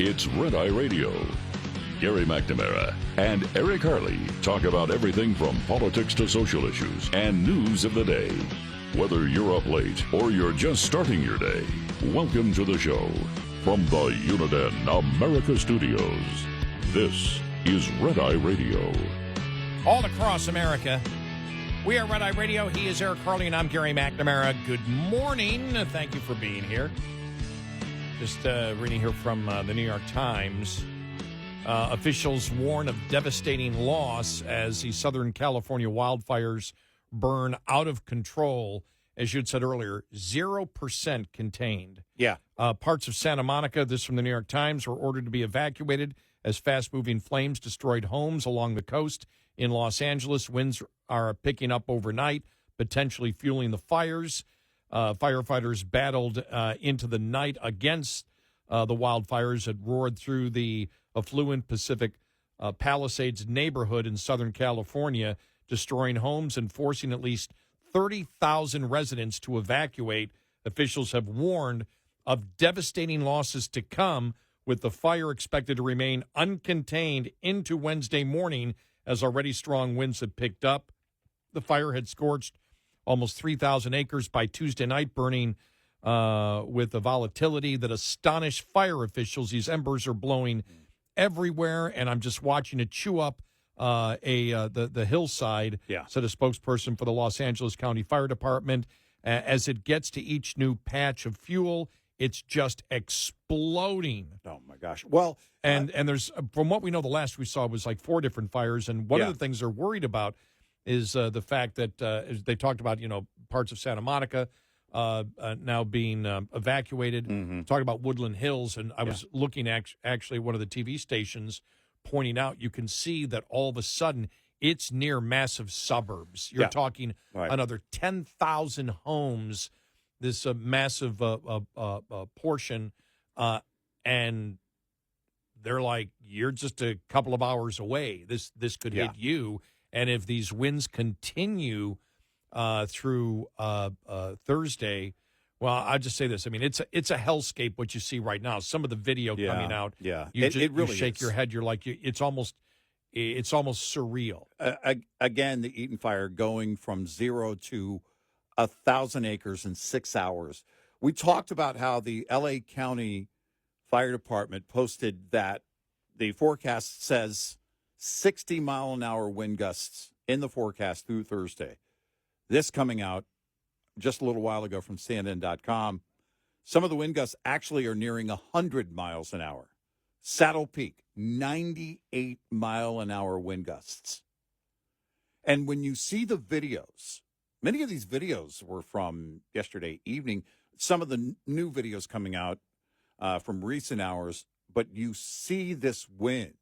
It's Red Eye Radio. Gary McNamara and Eric Harley talk about everything from politics to social issues and news of the day. Whether you're up late or you're just starting your day, welcome to the show. From the Uniden America Studios, this is Red Eye Radio. All across America, we are Red Eye Radio. He is Eric Harley, and I'm Gary McNamara. Good morning. Thank you for being here. Just reading here from the New York Times. Officials warn of devastating loss as the Southern California wildfires burn out of control. As you had said earlier, 0% contained. Yeah. Parts of Santa Monica, this from the New York Times, were ordered to be evacuated as fast-moving flames destroyed homes along the coast. In Los Angeles, winds are picking up overnight, potentially fueling the fires. Firefighters battled into the night against the wildfires that roared through the affluent Pacific Palisades neighborhood in Southern California, destroying homes and forcing at least 30,000 residents to evacuate. Officials have warned of devastating losses to come, with the fire expected to remain uncontained into Wednesday morning as already strong winds had picked up. The fire had scorched almost 3,000 acres by Tuesday night, burning with a volatility that astonished fire officials. These embers are blowing everywhere, and I'm just watching it chew up the hillside, said a spokesperson for the Los Angeles County Fire Department. As it gets to each new patch of fuel, it's just exploding. Oh, my gosh. Well, and there's, from what we know, the last we saw was like 4 different fires, and one of the things they're worried about is the fact that as they talked about, parts of Santa Monica now being evacuated, talking about Woodland Hills, and I was looking actually at one of the TV stations pointing out, you can see that all of a sudden it's near massive suburbs. You're talking another 10,000 homes, this massive portion, and they're like, you're just a couple of hours away. This could hit you. And if these winds continue through Thursday, well, I'll just say this. I mean, it's a hellscape what you see right now. Some of the video coming out, it really you shake your head. You're like, it's almost surreal. Again, the Eaton fire going from 0 to 1,000 acres in 6 hours. We talked about how the L.A. County Fire Department posted that the forecast says 60-mile-an-hour wind gusts in the forecast through Thursday. This coming out just a little while ago from CNN.com. Some of the wind gusts actually are nearing 100 miles an hour. Saddle Peak, 98-mile-an-hour wind gusts. And when you see the videos, many of these videos were from yesterday evening. Some of the new videos coming out from recent hours, but you see this wind.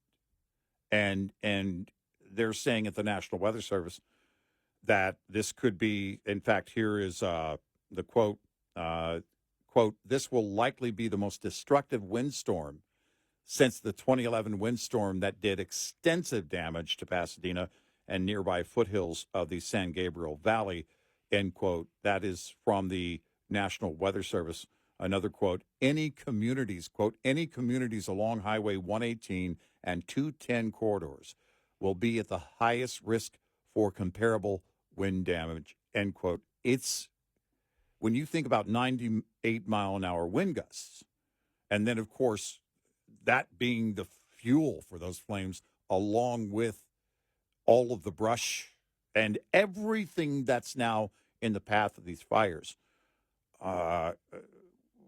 And they're saying at the National Weather Service that this could be, in fact, here is the quote, this will likely be the most destructive windstorm since the 2011 windstorm that did extensive damage to Pasadena and nearby foothills of the San Gabriel Valley, end quote. That is from the National Weather Service. Another quote, any communities along Highway 118 and 210 corridors will be at the highest risk for comparable wind damage, end quote. It's, when you think about 98-mile-an-hour wind gusts, and then, of course, that being the fuel for those flames, along with all of the brush and everything that's now in the path of these fires.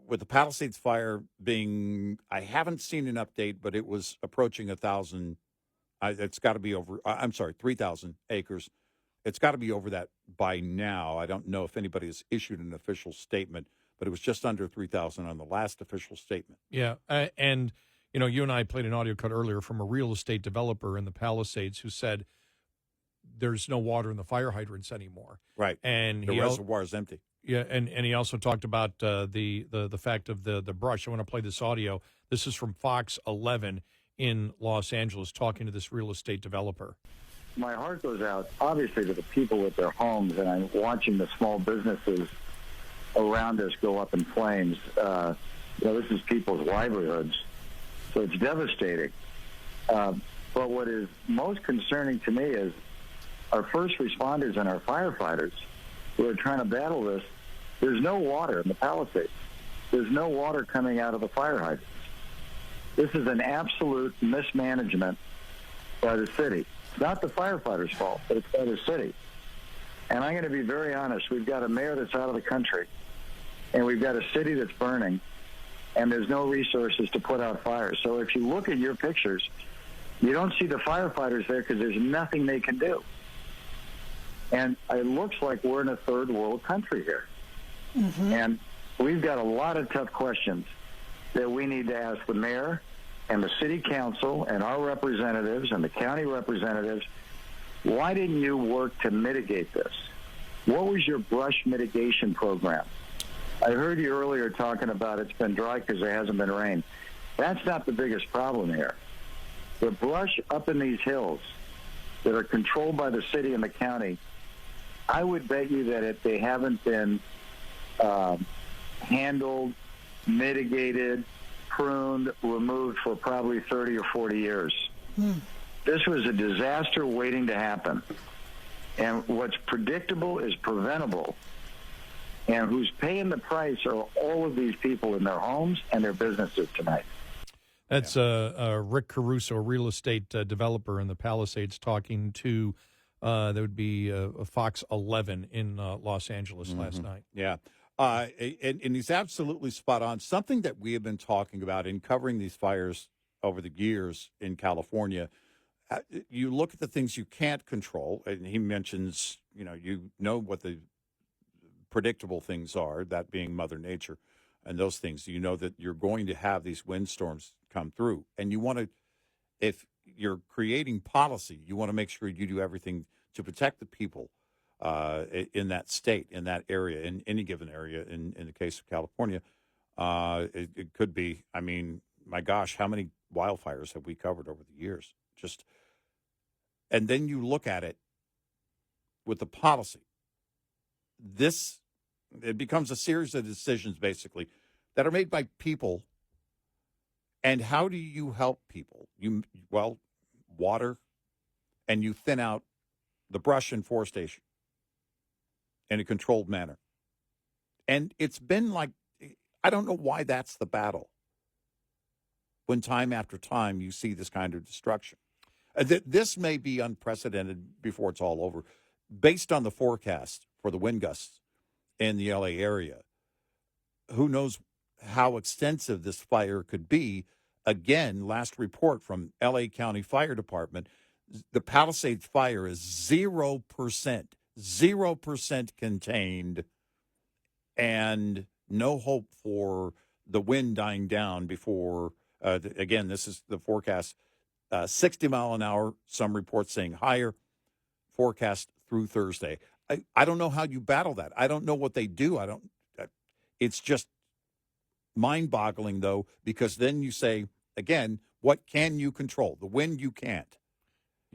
With the Palisades fire being, I haven't seen an update, but it was approaching 1,000. It's got to be over, 3,000 acres. It's got to be over that by now. I don't know if anybody has issued an official statement, but it was just under 3,000 on the last official statement. Yeah, and, you and I played an audio cut earlier from a real estate developer in the Palisades who said there's no water in the fire hydrants anymore. Right, and the reservoir is empty. Yeah, and he also talked about the fact of the brush. I want to play this audio. This is from Fox 11 in Los Angeles, talking to this real estate developer. My heart goes out, obviously, to the people with their homes, and I'm watching the small businesses around us go up in flames. This is people's livelihoods. So it's devastating. But what is most concerning to me is our first responders and our firefighters who are trying to battle this. There's no water in the Palisades. There's no water coming out of the fire hydrants. This is an absolute mismanagement by the city. It's not the firefighters' fault, but it's by the city. And I'm going to be very honest. We've got a mayor that's out of the country, and we've got a city that's burning, and there's no resources to put out fires. So if you look at your pictures, you don't see the firefighters there because there's nothing they can do. And it looks like we're in a third world country here. Mm-hmm. And we've got a lot of tough questions that we need to ask the mayor and the city council and our representatives and the county representatives. Why didn't you work to mitigate this? What was your brush mitigation program? I heard you earlier talking about it's been dry because there hasn't been rain. That's not the biggest problem here. The brush up in these hills that are controlled by the city and the county, I would bet you that they haven't been handled, mitigated, pruned, removed for probably 30 or 40 years. This was a disaster waiting to happen. And what's predictable is preventable. And who's paying the price are all of these people in their homes and their businesses tonight. That's Rick Caruso, a real estate developer in the Palisades, talking to, that would be Fox 11 in Los Angeles last night. Yeah. And he's absolutely spot on. Something that we have been talking about in covering these fires over the years in California, you look at the things you can't control, and he mentions, you know what the predictable things are, that being Mother Nature and those things. You know that you're going to have these windstorms come through, and you want to, if you're creating policy, you want to make sure you do everything to protect the people in that state, in that area, in any given area. In the case of California, it could be, I mean, my gosh, how many wildfires have we covered over the years? And then you look at it with the policy. It becomes a series of decisions, basically, that are made by people. And how do you help people? Water, and you thin out the brush and forestation in a controlled manner. And it's been like, I don't know why that's the battle, when time after time you see this kind of destruction. This may be unprecedented before it's all over. Based on the forecast for the wind gusts in the L.A. area, who knows how extensive this fire could be. Again, last report from L.A. County Fire Department, the Palisades fire is 0% contained, and no hope for the wind dying down before, again, this is the forecast, 60 mile an hour, some reports saying higher, forecast through Thursday. I don't know how you battle that. I don't know what they do. It's just mind-boggling, though, because then you say, again, what can you control? The wind you can't.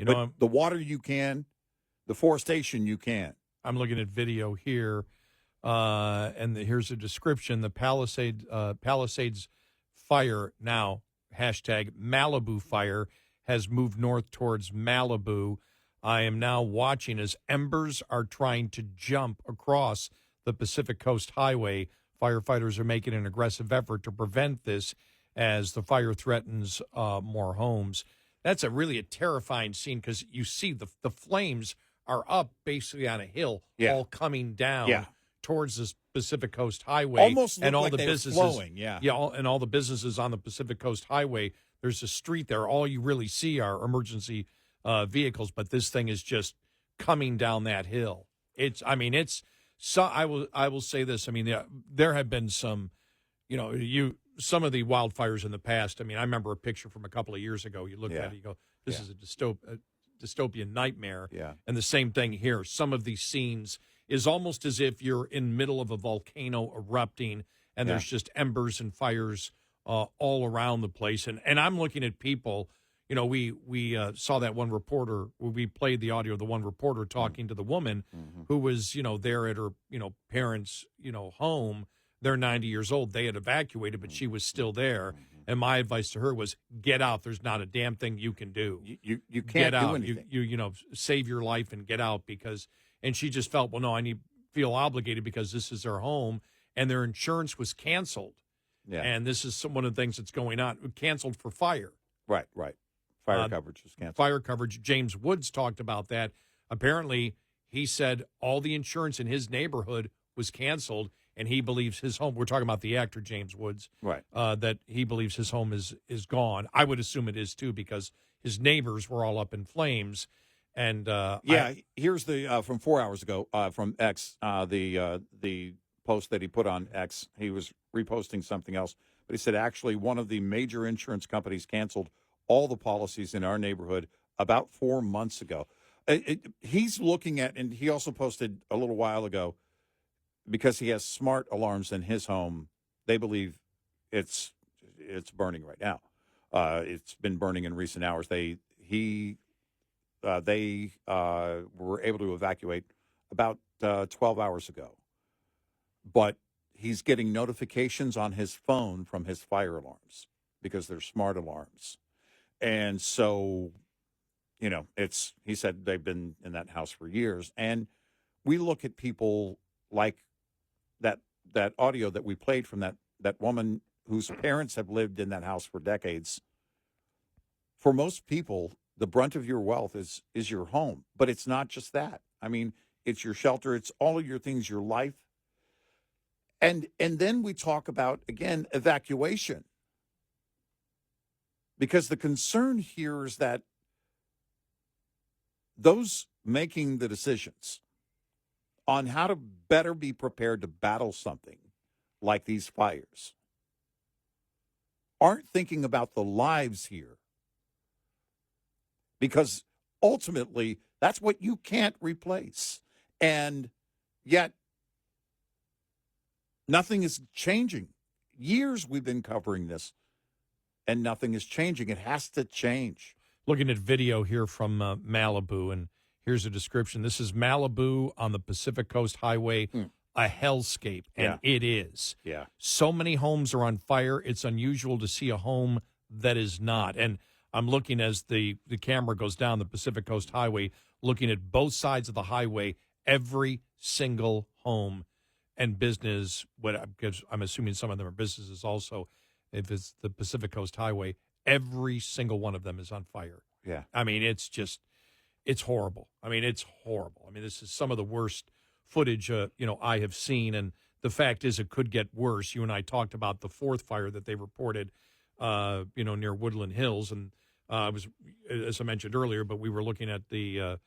But the water you can, the forestation you can. I'm looking at video here, and here's a description. The Palisades fire now, hashtag Malibu fire, has moved north towards Malibu. I am now watching as embers are trying to jump across the Pacific Coast Highway. Firefighters are making an aggressive effort to prevent this as the fire threatens more homes. That's a terrifying scene because you see the flames are up basically on a hill, all coming down towards the Pacific Coast Highway. Almost and all like the they businesses were flowing, and all the businesses on the Pacific Coast Highway. There's a street there. All you really see are emergency vehicles, but this thing is just coming down that hill. So I will say this. I mean, there have been some, some of the wildfires in the past. I mean, I remember a picture from a couple of years ago. You look at it, you go, this is a dystopian nightmare. Yeah. And the same thing here. Some of these scenes is almost as if you're in the middle of a volcano erupting, and there's just embers and fires all around the place. And I'm looking at people. We saw that one reporter. We played the audio of the one reporter talking to the woman who was, there at her, parents', home. They're 90 years old. They had evacuated, but she was still there. And my advice to her was, get out. There's not a damn thing you can do. You can't get do out. anything. You save your life and get out and she just felt, well, no, feel obligated because this is their home and their insurance was canceled. Yeah. And this is one of the things that's going on. Canceled for fire. Right. Fire coverage was canceled. Fire coverage. James Woods talked about that. Apparently, he said all the insurance in his neighborhood was canceled, and he believes his home. We're talking about the actor James Woods, right? That he believes his home is gone. I would assume it is too, because his neighbors were all up in flames. And here's the from 4 hours ago from X, the post that he put on X. He was reposting something else, but he said actually one of the major insurance companies canceled all the policies in our neighborhood about 4 months ago. He's looking at, and he also posted a little while ago, because he has smart alarms in his home. They believe it's burning right now. It's been burning in recent hours. They were able to evacuate about 12 hours ago, but he's getting notifications on his phone from his fire alarms because they're smart alarms. And so, he said they've been in that house for years. And we look at people like that audio that we played from that woman whose parents have lived in that house for decades. For most people, the brunt of your wealth is your home, but it's not just that. I mean, it's your shelter. It's all of your things, your life. And then we talk about, again, evacuation. Because the concern here is that those making the decisions on how to better be prepared to battle something like these fires aren't thinking about the lives here. Because ultimately, that's what you can't replace. And yet, nothing is changing. Years we've been covering this, and nothing is changing. It has to change. Looking at video here from Malibu, and here's a description. This is Malibu on the Pacific Coast Highway, a hellscape, and it is. Yeah. So many homes are on fire, it's unusual to see a home that is not. And I'm looking as the camera goes down the Pacific Coast Highway, looking at both sides of the highway, every single home and business, because I'm assuming some of them are businesses also, if it's the Pacific Coast Highway, every single one of them is on fire. Yeah. I mean, it's horrible. I mean, it's horrible. I mean, this is some of the worst footage, I have seen. And the fact is it could get worse. You and I talked about the fourth fire that they reported, near Woodland Hills. And it was, as I mentioned earlier, but we were looking at the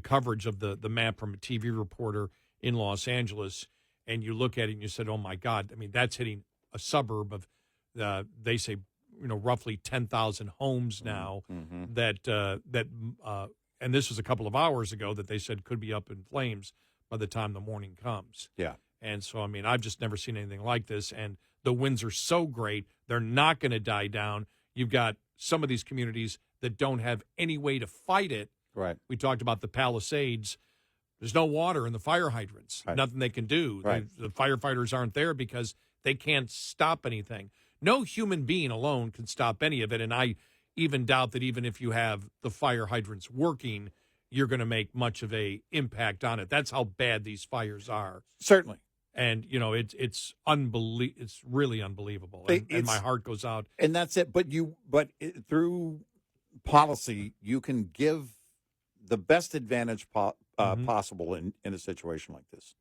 coverage of the map from a TV reporter in Los Angeles. And you look at it and you said, oh, my God, I mean, that's hitting a suburb of, they say, roughly 10,000 homes now and this was a couple of hours ago that they said could be up in flames by the time the morning comes. Yeah. And so, I mean, I've just never seen anything like this. And the winds are so great, they're not going to die down. You've got some of these communities that don't have any way to fight it. Right. We talked about the Palisades. There's no water in the fire hydrants. Right. Nothing they can do. Right. The firefighters aren't there because they can't stop anything. No human being alone can stop any of it, and I even doubt that even if you have the fire hydrants working, you're going to make much of a impact on it. That's how bad these fires are. Certainly. And, it's it's really unbelievable. And my heart goes out. And that's it. But through policy, you can give the best advantage possible in a situation like this.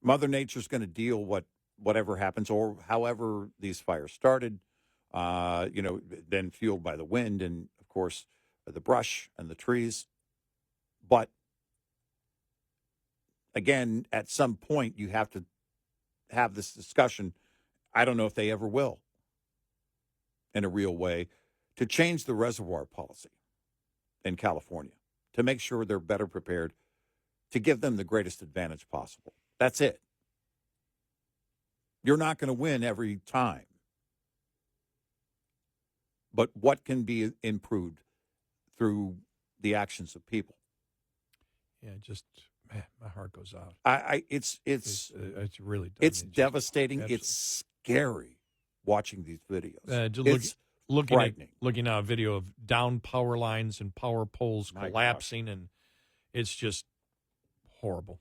Mother Nature's going to deal whatever happens, or however these fires started, then fueled by the wind and, of course, the brush and the trees. But, again, at some point, you have to have this discussion. I don't know if they ever will, in a real way, to change the reservoir policy in California, to make sure they're better prepared, to give them the greatest advantage possible. That's it. You're not going to win every time. But what can be improved through the actions of people? Yeah, man, my heart goes out. It's really it's devastating. Absolutely. It's scary. watching these videos. It's frightening. Looking at a video of down power lines and power poles My collapsing, and it's just horrible.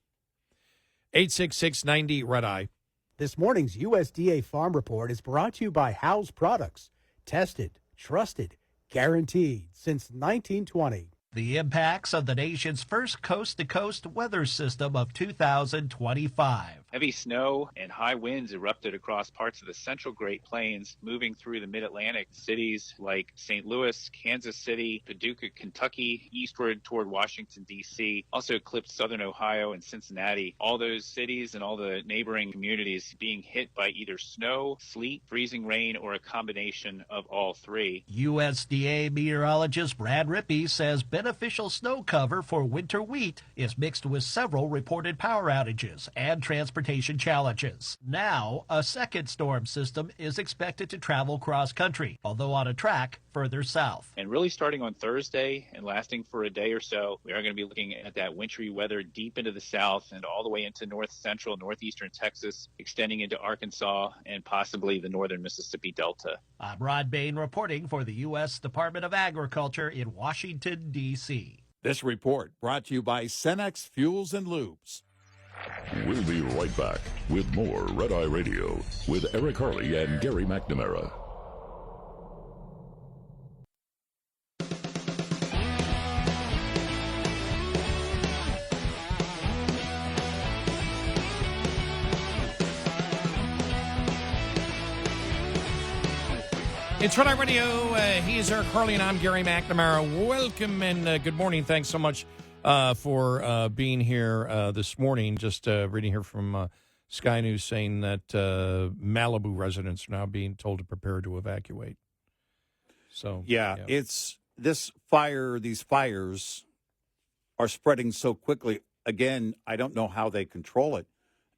866-90 Red Eye. This morning's USDA Farm Report is brought to you by House Products. Tested, trusted, guaranteed since 1920. The impacts of the nation's first coast-to-coast weather system of 2025. Heavy snow and high winds erupted across parts of the central Great Plains, moving through the mid-Atlantic cities like St. Louis, Kansas City, Paducah, Kentucky, eastward toward Washington, D.C. Also eclipsed southern Ohio and Cincinnati. All those cities and all the neighboring communities being hit by either snow, sleet, freezing rain, or a combination of all three. USDA meteorologist Brad Rippey says beneficial snow cover for winter wheat is mixed with several reported power outages and transportation challenges. Now, a second storm system is expected to travel cross-country, although on a track further south. And really starting on Thursday and lasting for a day or so, we are going to be looking at that wintry weather deep into the south and all the way into north central, northeastern Texas, extending into Arkansas and possibly the northern Mississippi Delta. I'm Rod Bain reporting for the U.S. Department of Agriculture in Washington, D.C. This report brought to you by Cenex Fuels and Lubes. We'll be right back with more Red Eye Radio with Eric Harley and Gary McNamara. It's Red Eye Radio. He is Eric Harley, and I'm Gary McNamara. Welcome and good morning. Thanks so much for being here this morning. Just reading here from Sky News saying that Malibu residents are now being told to prepare to evacuate. So it's this fire. These fires are spreading so quickly. Again, I don't know how they control it.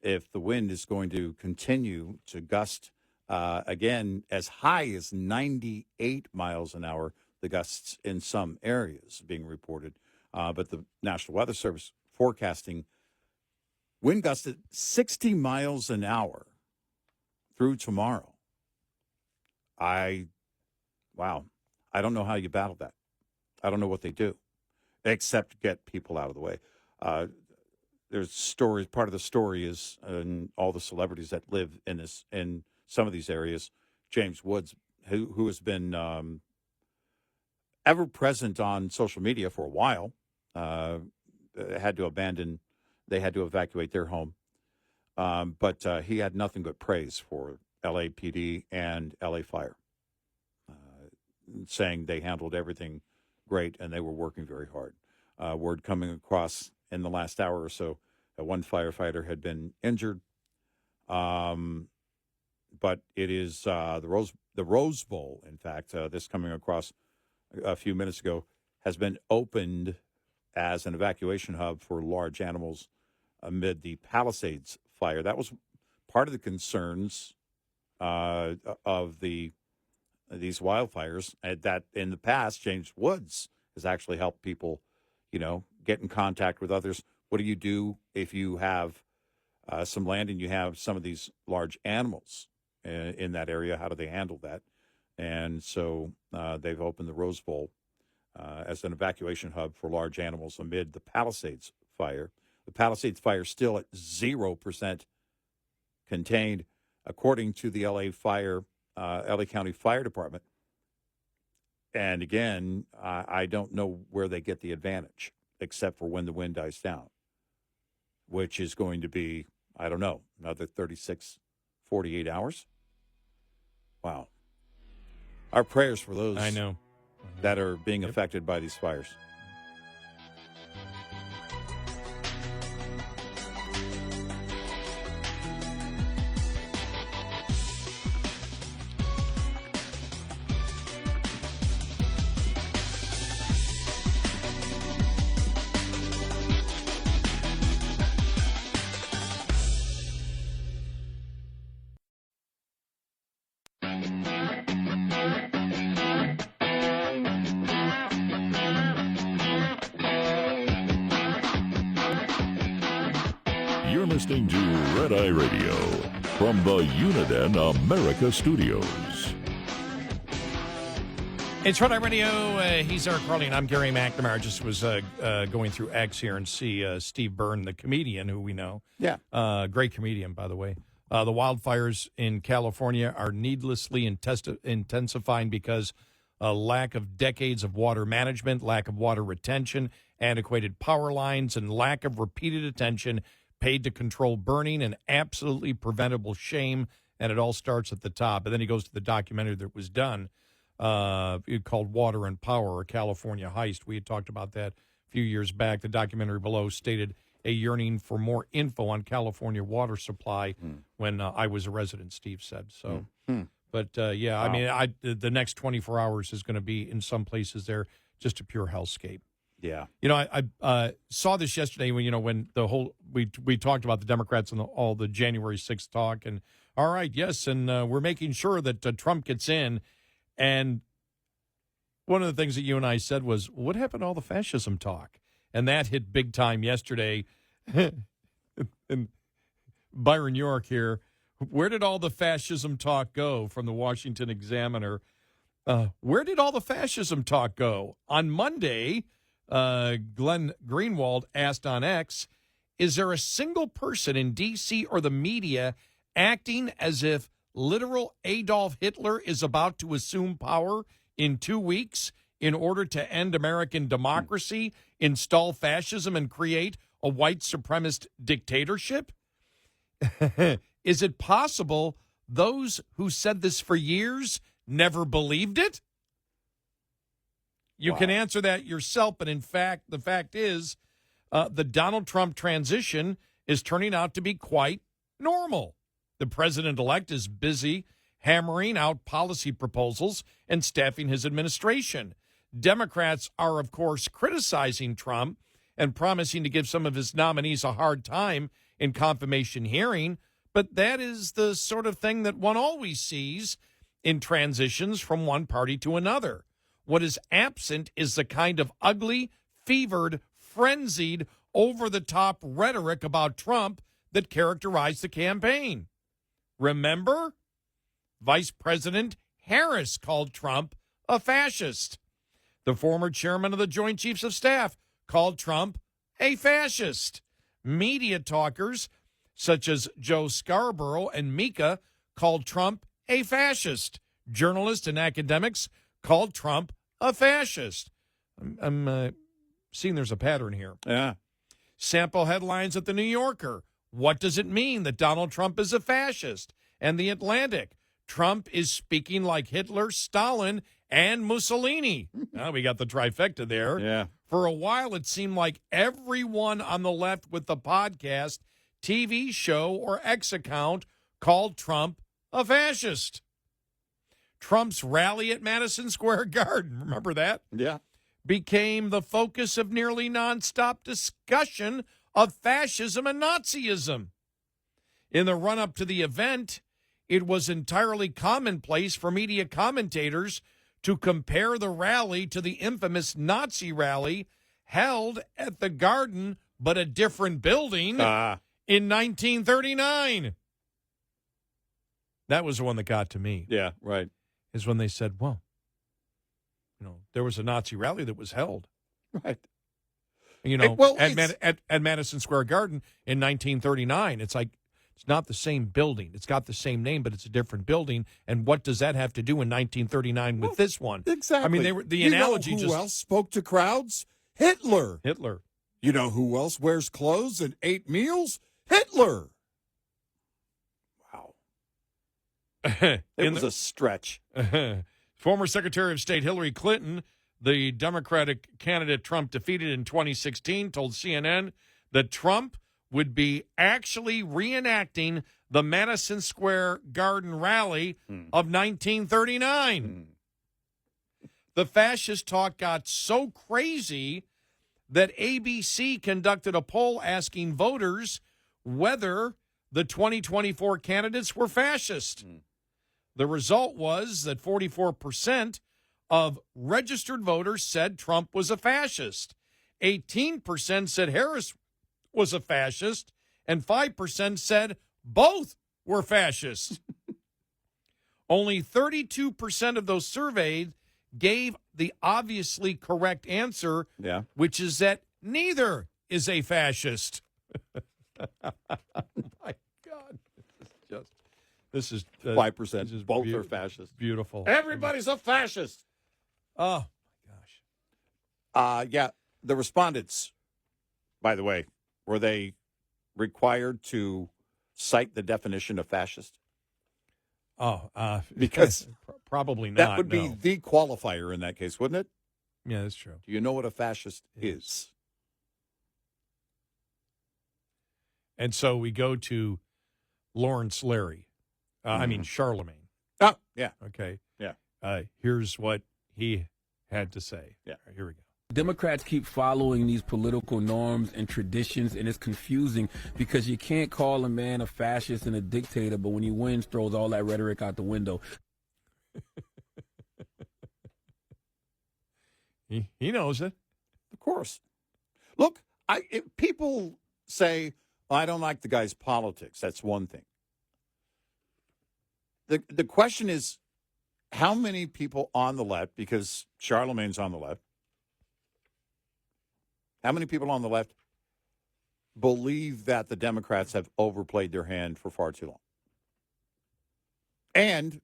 If the wind is going to continue to gust again as high as 98 miles an hour, the gusts in some areas being reported. But the National Weather Service forecasting wind gusts at 60 miles an hour through tomorrow. I don't know how you battle that. I don't know what they do, except get people out of the way. There's stories. Part of the story is all the celebrities that live in some of these areas. James Woods, who has been ever present on social media for a while, had to abandon. They had to evacuate their home, but he had nothing but praise for LAPD and LA Fire, saying they handled everything great and they were working very hard. Word coming across in the last hour or so that one firefighter had been injured, but it is the Rose Bowl. In fact, this coming across a few minutes ago has been opened as an evacuation hub for large animals amid the Palisades fire. That was part of the concerns of these wildfires. That in the past, James Woods has actually helped people, get in contact with others. What do you do if you have some land and you have some of these large animals in that area? How do they handle that? And so they've opened the Rose Bowl as an evacuation hub for large animals amid the Palisades fire. The Palisades fire still at 0% contained, according to the LA County Fire Department. And again, I don't know where they get the advantage, except for when the wind dies down, which is going to be, I don't know, another 36, 48 hours. Wow. Our prayers for those that are being affected by these fires. You're listening to Red Eye Radio from the Uniden America Studios. It's Rhode Island Radio. He's Eric Harley, and I'm Gary McNamara. Just was going through X here and see Steve Byrne, the comedian who we know. Yeah. Great comedian, by the way. The wildfires in California are needlessly intensifying because lack of decades of water management, lack of water retention, antiquated power lines, and lack of repeated attention paid to control burning, an absolutely preventable shame, and it all starts at the top. And then he goes to the documentary that was done called Water and Power, a California Heist. We had talked about that a few years back. The documentary below stated a yearning for more info on California water supply when I was a resident, Steve said. So, But, yeah, wow. I mean, the next 24 hours is going to be, in some places there, just a pure hellscape. Yeah. You know, I saw this yesterday when the whole we talked about the Democrats and all the January 6th talk. And, all right, yes, and we're making sure that Trump gets in. And one of the things that you and I said was, what happened to all the fascism talk? And that hit big time yesterday. And Byron York here. Where did all the fascism talk go from the Washington Examiner? Where did all the fascism talk go? On Monday, Glenn Greenwald asked on X, is there a single person in D.C. or the media acting as if literal Adolf Hitler is about to assume power in 2 weeks in order to end American democracy, install fascism, and create a white supremacist dictatorship? Is it possible those who said this for years never believed it? You can answer that yourself, but in fact, the fact is the Donald Trump transition is turning out to be quite normal. The president-elect is busy hammering out policy proposals and staffing his administration. Democrats are, of course, criticizing Trump and promising to give some of his nominees a hard time in confirmation hearing, but that is the sort of thing that one always sees in transitions from one party to another. What is absent is the kind of ugly, fevered, frenzied, over-the-top rhetoric about Trump that characterized the campaign. Remember? Vice President Harris called Trump a fascist. The former chairman of the Joint Chiefs of Staff called Trump a fascist. Media talkers such as Joe Scarborough and Mika called Trump a fascist. Journalists and academics called Trump a fascist. I'm seeing there's a pattern here. Yeah. Sample headlines at the New Yorker. What does it mean that Donald Trump is a fascist? And the Atlantic. Trump is speaking like Hitler, Stalin, and Mussolini. Well, we got the trifecta there. Yeah. For a while, it seemed like everyone on the left with the podcast, TV show, or X account called Trump a fascist. Trump's rally at Madison Square Garden, remember that? Yeah. Became the focus of nearly nonstop discussion of fascism and Nazism. In the run-up to the event, it was entirely commonplace for media commentators to compare the rally to the infamous Nazi rally held at the Garden, but a different building, in 1939. That was the one that got to me. Yeah, right. Is when they said, well, there was a Nazi rally that was held. Right. At Madison Square Garden in 1939. It's like, it's not the same building. It's got the same name, but it's a different building. And what does that have to do in 1939 with this one? Exactly. I mean, the analogy who else spoke to crowds? Hitler. Hitler. You know who else wears clothes and ate meals? Hitler. Wow. It was a stretch. Former Secretary of State Hillary Clinton, the Democratic candidate Trump defeated in 2016, told CNN that Trump would be actually reenacting the Madison Square Garden rally of 1939. The fascist talk got so crazy that ABC conducted a poll asking voters whether the 2024 candidates were fascist. The result was that 44% of registered voters said Trump was a fascist. 18% said Harris was a fascist, and 5% said both were fascists. Only 32% of those surveyed gave the obviously correct answer, which is that neither is a fascist. My God. This is 5%. Both are fascists. Beautiful. Everybody's a fascist. Oh, my gosh. The respondents, by the way, were they required to cite the definition of fascist? Because probably not. That would be the qualifier in that case, wouldn't it? Yeah, that's true. Do you know what a fascist is? And so we go to Lawrence Larry. Charlemagne. Oh, yeah. Okay. Yeah. Here's what he had to say. Yeah. Right, here we go. Democrats keep following these political norms and traditions, and it's confusing because you can't call a man a fascist and a dictator, but when he wins, throws all that rhetoric out the window. He knows it. Of course. Look, people say, I don't like the guy's politics. That's one thing. The question is, how many people on the left, because Charlemagne's on the left, how many people on the left believe that the Democrats have overplayed their hand for far too long? And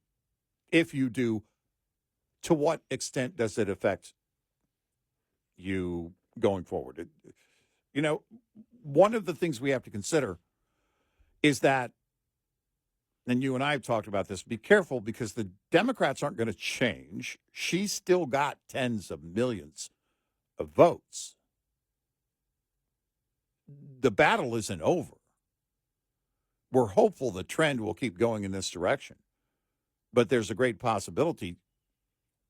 if you do, to what extent does it affect you going forward? One of the things we have to consider is that, and you and I have talked about this, be careful because the Democrats aren't going to change. She's still got tens of millions of votes. The battle isn't over. We're hopeful the trend will keep going in this direction, but there's a great possibility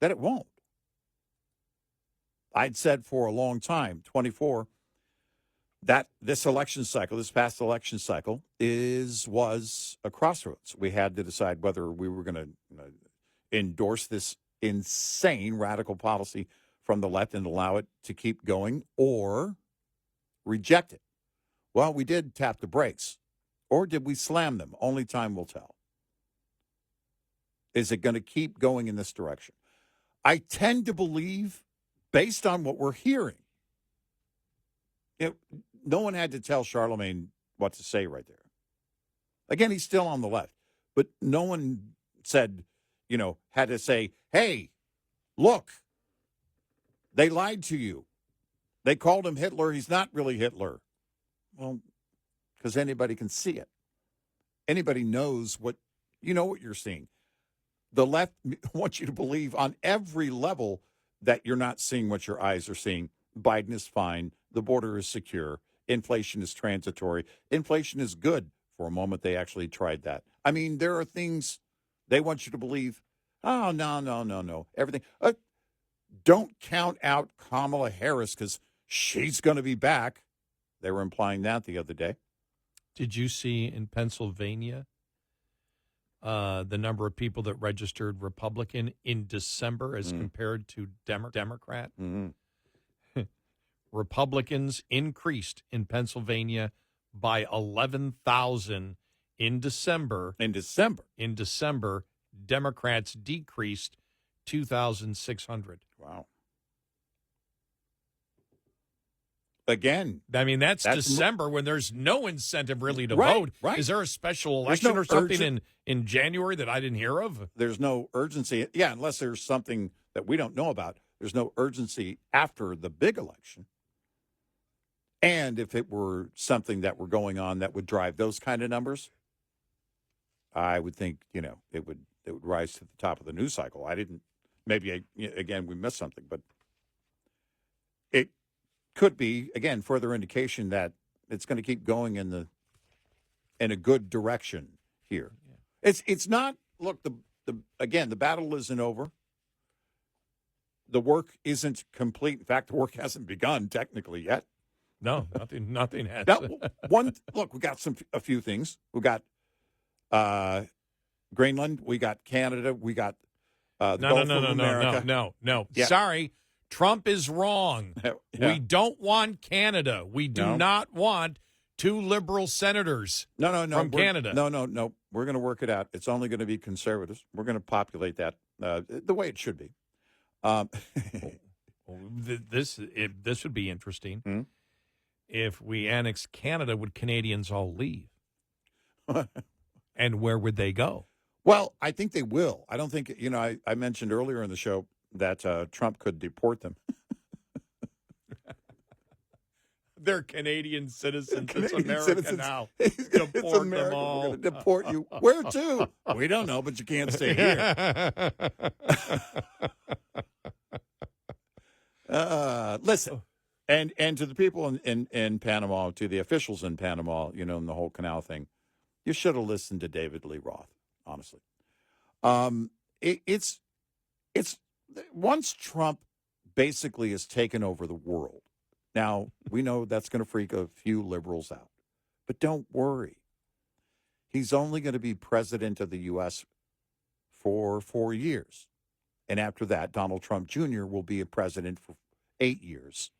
that it won't. I'd said for a long time, 24, that this past election cycle, was a crossroads. We had to decide whether we were going to endorse this insane radical policy from the left and allow it to keep going or reject it. Well, we did tap the brakes. Or did we slam them? Only time will tell. Is it going to keep going in this direction? I tend to believe, based on what we're hearing, no one had to tell Charlemagne what to say right there. Again, he's still on the left. But no one said, had to say, hey, look, they lied to you. They called him Hitler. He's not really Hitler. Well, because anybody can see it. Anybody knows what you're seeing. The left wants you to believe on every level that you're not seeing what your eyes are seeing. Biden is fine. The border is secure. Inflation is transitory. Inflation is good. For a moment, they actually tried that. I mean, there are things they want you to believe. Oh, no. Everything. Don't count out Kamala Harris because she's going to be back. They were implying that the other day. Did you see in Pennsylvania the number of people that registered Republican in December as compared to Democrat? Mm-hmm. Republicans increased in Pennsylvania by 11,000 in December. In December, Democrats decreased 2,600. Wow. Again, I mean, that's December when there's no incentive really to right, vote. Right. Is there a special election or something in January that I didn't hear of? There's no urgency. Yeah, unless there's something that we don't know about. There's no urgency after the big election. And if it were something that were going on that would drive those kind of numbers, I would think, it would rise to the top of the news cycle. Maybe we missed something, but it could be, again, further indication that it's going to keep going in a good direction here. Yeah. It's not, look, the battle isn't over. The work isn't complete. In fact, the work hasn't begun technically yet. No, nothing has. Look, we got a few things. We got Greenland. We got Canada. We got the Gulf of America. No. Yeah. Sorry, Trump is wrong. Yeah. We don't want Canada. We do not want 2 liberal senators No. from Canada. No. We're going to work it out. It's only going to be conservatives. We're going to populate that the way it should be. This would be interesting. Hmm? If we annex Canada, would Canadians all leave? And where would they go? Well, I think they will. I don't think, I mentioned earlier in the show that Trump could deport them. They're Canadian citizens. It's Canadian America citizens. now. It's Deport America. them all. We're going to deport you. Where to? We don't know, but you can't stay here. Listen, and to the people in Panama, to the officials in Panama, in the whole canal thing, you should have listened to David Lee Roth, honestly. It's once Trump basically has taken over the world. Now, we know that's going to freak a few liberals out, but don't worry. He's only going to be president of the U.S. for 4 years. And after that, Donald Trump Jr. will be a president for 8 years.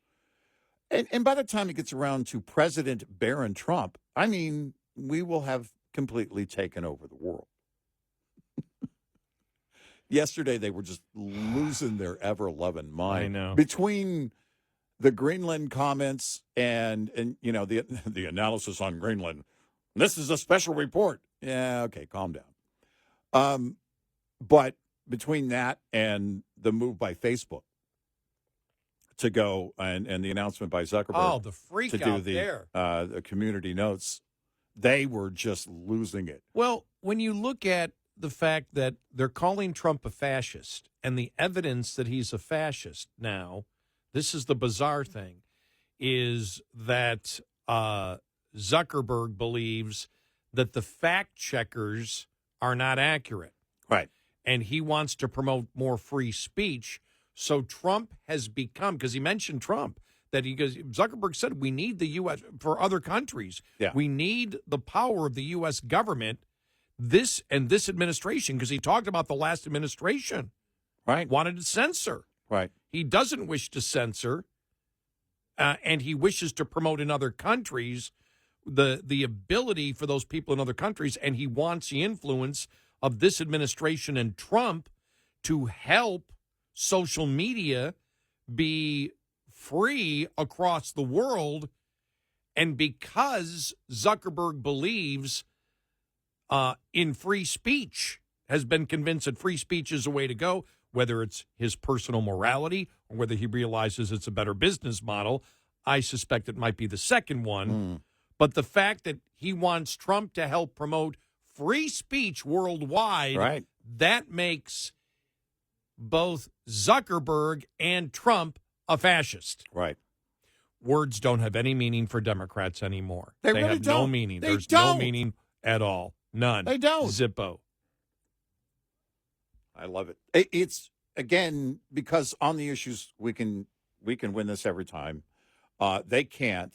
And by the time he gets around to President Barron Trump, we will have completely taken over the world. Yesterday, they were just losing their ever-loving mind. I know. Between the Greenland comments and the analysis on Greenland, this is a special report. Yeah, okay, calm down. But between that and the move by Facebook to go and the announcement by Zuckerberg the freak to do out there. The community notes, they were just losing it. Well, when you look at the fact that they're calling Trump a fascist and the evidence that he's a fascist now, this is the bizarre thing, is that Zuckerberg believes that the fact checkers are not accurate. Right. And he wants to promote more free speech. So Trump has become, because he mentioned Trump, that Zuckerberg said we need the U.S. for other countries. Yeah. We need the power of the U.S. government, this administration, because he talked about the last administration. Right. Wanted to censor. Right. He doesn't wish to censor, and he wishes to promote in other countries the ability for those people in other countries, and he wants the influence of this administration and Trump to help social media be free across the world. And because Zuckerberg believes in free speech, has been convinced that free speech is the way to go, whether it's his personal morality or whether he realizes it's a better business model. I suspect it might be the second one. But the fact that he wants Trump to help promote free speech worldwide, right, that makes both Zuckerberg and Trump a fascist. Right. Words don't have any meaning for Democrats anymore. They really have don't. no meaning. They There's don't. no meaning at all. None. They don't. Zippo. I love it. It's, again, because on the issues we can win this every time. They can't.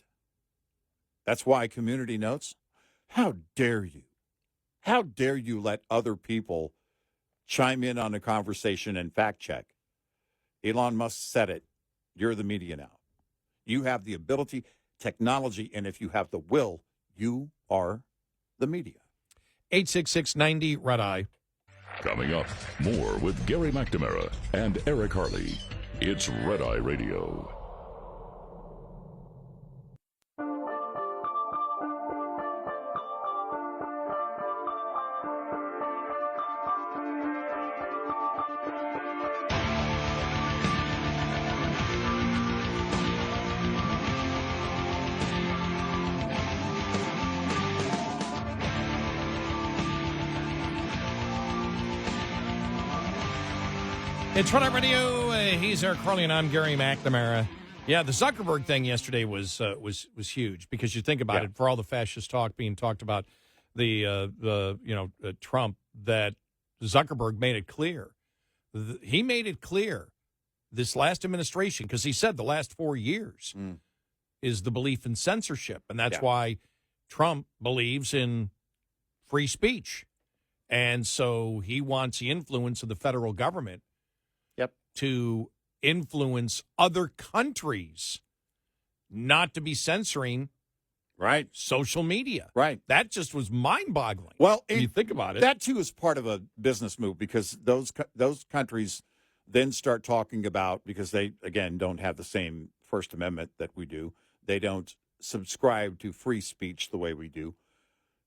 That's why community notes. How dare you? How dare you let other people chime in on a conversation and fact check? Elon Musk said it. You're the media now. You have the ability, technology, and if you have the will, you are the media. 866-90 Red Eye. Coming up, more with Gary McNamara and Eric Harley. It's Red Eye Radio. It's Red Eye Radio. He's Eric Harley, and I'm Gary McNamara. Yeah, the Zuckerberg thing yesterday was huge because you think about it. For all the fascist talk being talked about, Trump, that Zuckerberg made it clear. He made it clear this last administration, because he said the last 4 years is the belief in censorship, and that's why Trump believes in free speech, and so he wants the influence of the federal government to influence other countries not to be censoring Right. Social media. Right. That just was mind-boggling. Well, when you think about it. That, too, is part of a business move because those countries then start talking about, because they, again, don't have the same First Amendment that we do. They don't subscribe to free speech the way we do.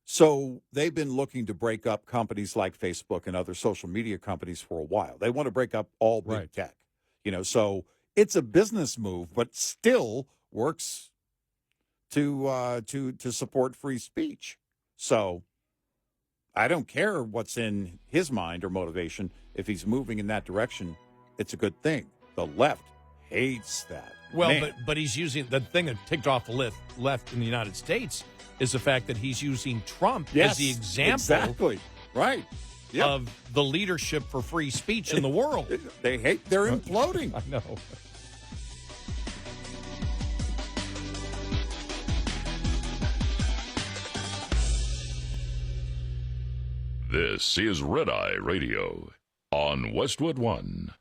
So they've been looking to break up companies like Facebook and other social media companies for a while. They want to break up all big tech. So it's a business move, but still works to support free speech. So I don't care what's in his mind or motivation. If he's moving in that direction, it's a good thing. The left hates that. Well, but he's using the thing that ticked off the left in the United States is the fact that he's using Trump as the example right of the leadership for free speech in the world. They're imploding. I know. This is Red Eye Radio on Westwood One.